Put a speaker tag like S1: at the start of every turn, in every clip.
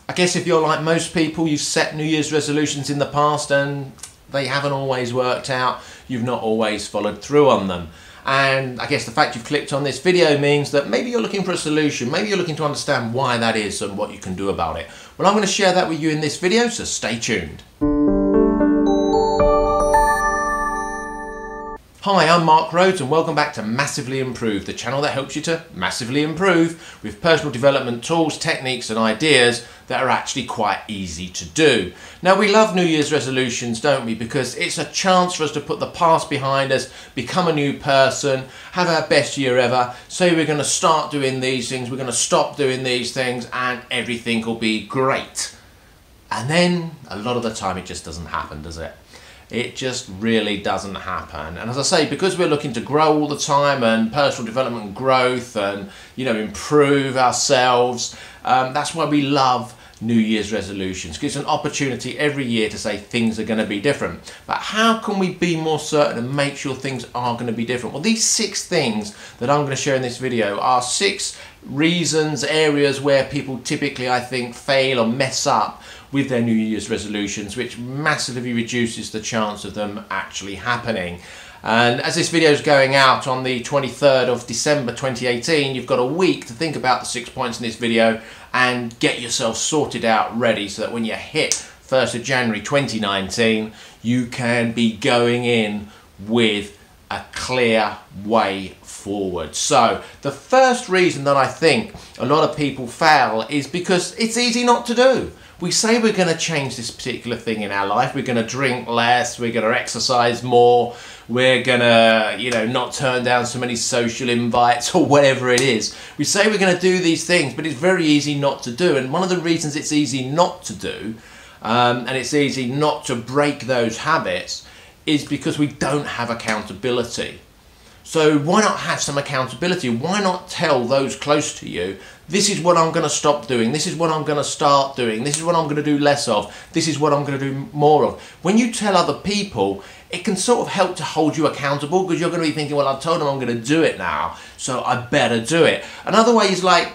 S1: I guess if you're like most people, you've set New Year's resolutions in the past and they haven't always worked out. You've not always followed through on them. And I guess the fact you've clicked on this video means that maybe you're looking for a solution. Maybe you're looking to understand why that is and what you can do about it. Well, I'm going to share that with you in this video, so stay tuned. Hi, I'm Mark Rhodes and welcome back to Massively Improve, the channel that helps you to massively improve with personal development tools, techniques and ideas that are actually quite easy to do. Now, we love New Year's resolutions, don't we? Because it's a chance for us to put the past behind us, become a new person, have our best year ever, say we're going to start doing these things, we're going to stop doing these things and everything will be great. And then a lot of the time it just doesn't happen, does it? It just really doesn't happen. And as I say, because we're looking to grow all the time and personal development and growth and, improve ourselves, that's why we love New Year's resolutions. It gives an opportunity every year to say things are going to be different. But how can we be more certain and make sure things are going to be different? Well, these 6 things that I'm going to share in this video are 6 reasons, areas where people typically, I think, fail or mess up with their New Year's resolutions, which massively reduces the chance of them actually happening. And as this video is going out on the 23rd of December 2018, you've got a week to think about the 6 points in this video and get yourself sorted out ready so that when you hit 1st of January 2019, you can be going in with a clear way forward. So the first reason that I think a lot of people fail is because it's easy not to do. We say we're going to change this particular thing in our life. We're going to drink less, we're going to exercise more, we're going to, not turn down so many social invites or whatever it is. We say we're going to do these things, but it's very easy not to do. And one of the reasons it's easy not to do, and it's easy not to break those habits, is because we don't have accountability. So why not have some accountability? Why not tell those close to you, this is what I'm going to stop doing, this is what I'm going to start doing, this is what I'm going to do less of, this is what I'm going to do more of. When you tell other people, it can sort of help to hold you accountable, because you're going to be thinking, well, I've told them I'm going to do it now, so I better do it. Another way is like,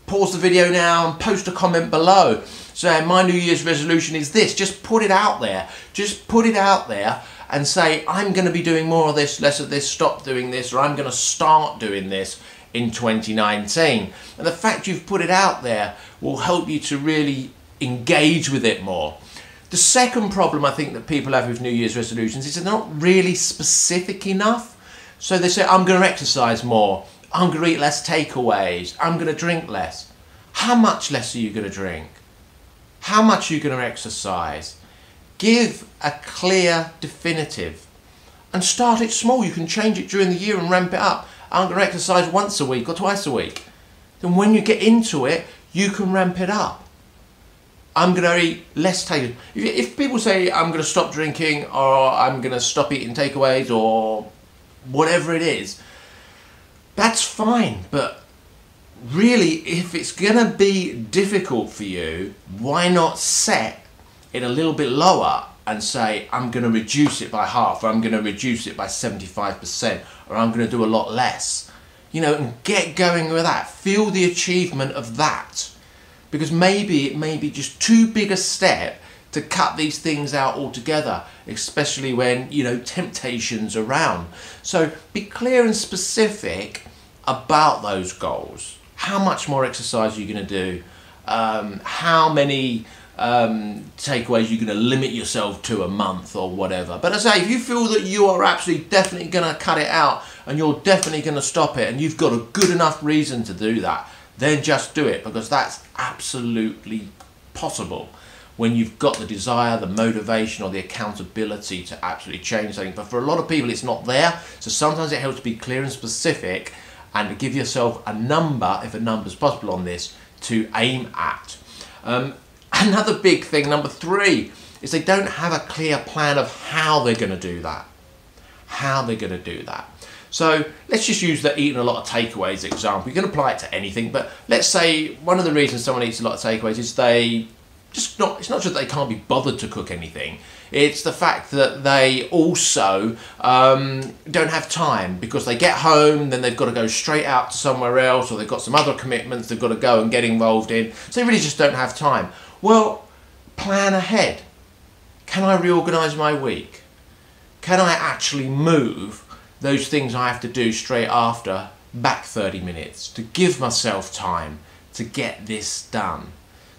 S1: pause the video now and post a comment below saying my New Year's resolution is this. Just put it out there. Just put it out there and say, I'm going to be doing more of this, less of this, stop doing this, or I'm going to start doing this in 2019. And the fact you've put it out there will help you to really engage with it more. The second problem I think that people have with New Year's resolutions is they're not really specific enough. So they say, I'm going to exercise more, I'm going to eat less takeaways, I'm going to drink less. How much less are you going to drink? How much are you going to exercise? Give a clear, definitive, and start it small. You can change it during the year and ramp it up. I'm going to exercise once a week or twice a week. Then when you get into it, you can ramp it up. I'm going to eat less takeaways. If people say I'm going to stop drinking, or I'm going to stop eating takeaways, or whatever it is, that's fine. But really, if it's going to be difficult for you, why not set it a little bit lower and say, I'm going to reduce it by half, or I'm going to reduce it by 75%, or I'm going to do a lot less. And get going with that. Feel the achievement of that. Because maybe it may be just too big a step to cut these things out altogether, especially when, temptation's around. So be clear and specific about those goals. How much more exercise are you going to do? How many takeaways you're going to limit yourself to a month or whatever. But as I say, if you feel that you are absolutely definitely going to cut it out and you're definitely going to stop it and you've got a good enough reason to do that, then just do it, because that's absolutely possible when you've got the desire, the motivation or the accountability to absolutely change something. But for a lot of people it's not there, so sometimes it helps to be clear and specific and to give yourself a number, if a number is possible on this, to aim at. Another big thing, number 3, is they don't have a clear plan of how they're going to do that. How they're going to do that. So let's just use the eating a lot of takeaways example. You can apply it to anything, but let's say one of the reasons someone eats a lot of takeaways is they it's not just that they can't be bothered to cook anything, it's the fact that they also don't have time, because they get home, then they've got to go straight out to somewhere else, or they've got some other commitments they've got to go and get involved in, so they really just don't have time. Well, plan ahead. Can I reorganise my week? Can I actually move those things I have to do straight after back 30 minutes to give myself time to get this done,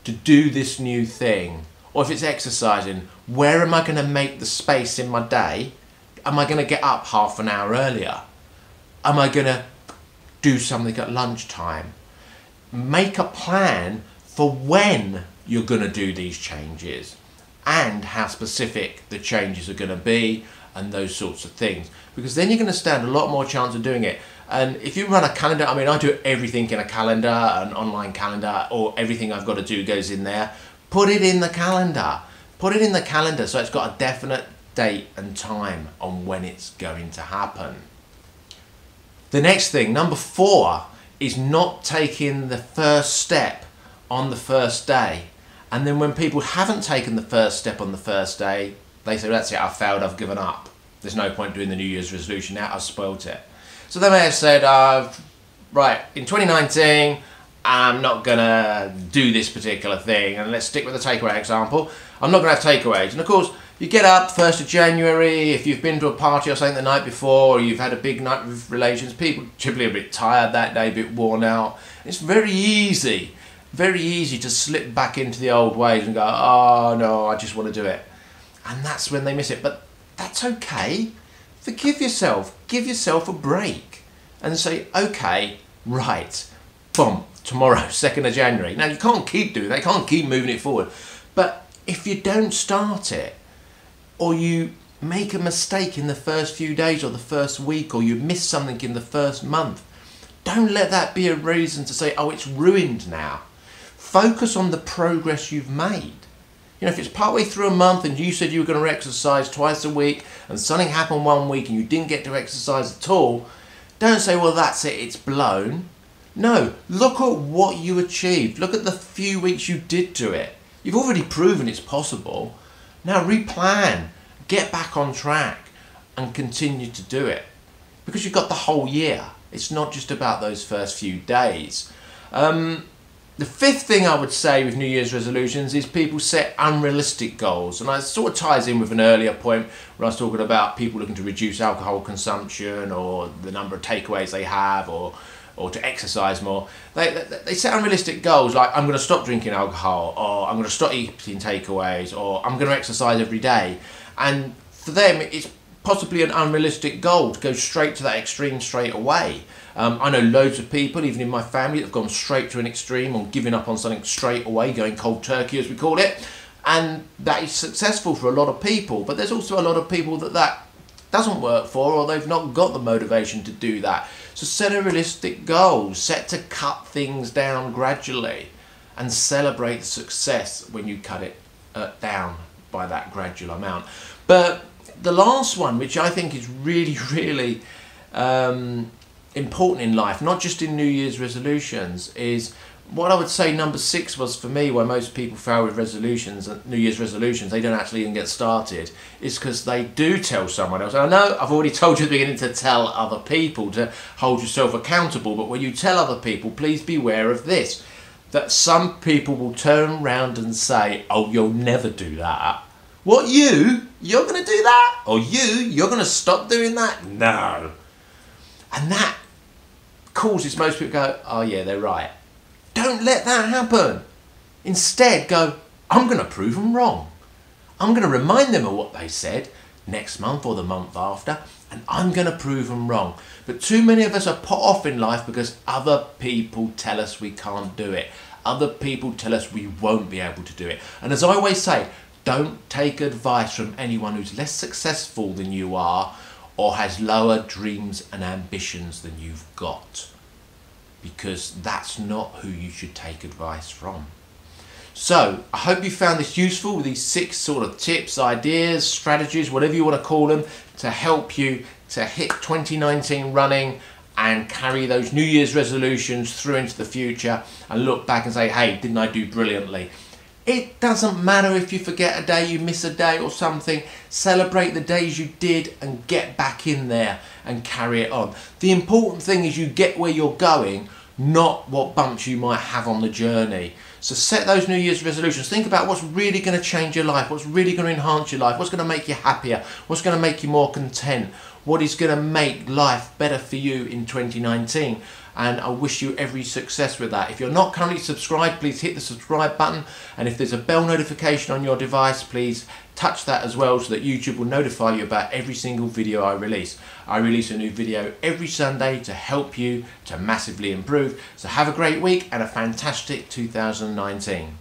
S1: to do this new thing? Or if it's exercising, where am I going to make the space in my day? Am I going to get up half an hour earlier? Am I going to do something at lunchtime? Make a plan for when you're going to do these changes and how specific the changes are going to be and those sorts of things, because then you're going to stand a lot more chance of doing it. And if you run a calendar, I mean, I do everything in a calendar, an online calendar, or everything I've got to do goes in there. Put it in the calendar. Put it in the calendar so it's got a definite date and time on when it's going to happen. The next thing, number 4, is not taking the first step on the first day. And then when people haven't taken the first step on the first day, they say, that's it, I've failed, I've given up. There's no point doing the New Year's resolution now, I've spoilt it. So they may have said, right, in 2019, I'm not going to do this particular thing. And let's stick with the takeaway example. I'm not going to have takeaways. And of course, you get up 1st of January, if you've been to a party or something the night before, or you've had a big night of relations, people typically are a bit tired that day, a bit worn out. It's very easy to slip back into the old ways and go, oh no, I just want to do it. And that's when they miss it. But that's okay. Forgive yourself. Give yourself a break. And say, okay, right, boom, tomorrow, 2nd of January. Now, you can't keep doing that. You can't keep moving it forward. But if you don't start it, or you make a mistake in the first few days or the first week, or you miss something in the first month, don't let that be a reason to say, oh, it's ruined now. Focus on the progress you've made. You know, if it's partway through a month and you said you were going to exercise twice a week and something happened one week and you didn't get to exercise at all, don't say, well, that's it, it's blown. No, look at what you achieved. Look at the few weeks you did do it. You've already proven it's possible. Now replan, get back on track and continue to do it, because you've got the whole year. It's not just about those first few days. The 5th thing I would say with New Year's resolutions is people set unrealistic goals. And that sort of ties in with an earlier point where I was talking about people looking to reduce alcohol consumption, or the number of takeaways they have, or to exercise more. They set unrealistic goals like, I'm going to stop drinking alcohol, or I'm going to stop eating takeaways, or I'm going to exercise every day. And for them, it's possibly an unrealistic goal to go straight to that extreme straight away. I know loads of people, even in my family, that have gone straight to an extreme on giving up on something straight away, going cold turkey as we call it, and that is successful for a lot of people. But there's also a lot of people that doesn't work for, or they've not got the motivation to do that. So set a realistic goal, set to cut things down gradually, and celebrate the success when you cut it down by that gradual amount. But the last one, which I think is really, really important in life, not just in New Year's resolutions, is what I would say number 6 was for me, where most people fail with resolutions, New Year's resolutions, they don't actually even get started, is because they do tell someone else. I know I've already told you at the beginning to tell other people, to hold yourself accountable, but when you tell other people, please beware of this, that some people will turn around and say, oh, you'll never do that. What, you? You're going to do that? Or you're going to stop doing that? No. And that causes most people to go, oh yeah, they're right. Don't let that happen. Instead, go, I'm going to prove them wrong. I'm going to remind them of what they said next month or the month after, and I'm going to prove them wrong. But too many of us are put off in life because other people tell us we can't do it. Other people tell us we won't be able to do it. And as I always say, don't take advice from anyone who's less successful than you are, or has lower dreams and ambitions than you've got, because that's not who you should take advice from. So I hope you found this useful, with these 6 sort of tips, ideas, strategies, whatever you want to call them, to help you to hit 2019 running and carry those New Year's resolutions through into the future and look back and say, hey, didn't I do brilliantly? It doesn't matter if you forget a day, you miss a day or something. Celebrate the days you did and get back in there and carry it on. The important thing is you get where you're going, not what bumps you might have on the journey. So set those New Year's resolutions. Think about what's really going to change your life, what's really going to enhance your life, what's going to make you happier, what's going to make you more content, what is going to make life better for you in 2019. And I wish you every success with that. If you're not currently subscribed, please hit the subscribe button. And if there's a bell notification on your device, please touch that as well so that YouTube will notify you about every single video I release. I release a new video every Sunday to help you to massively improve. So have a great week and a fantastic 2019.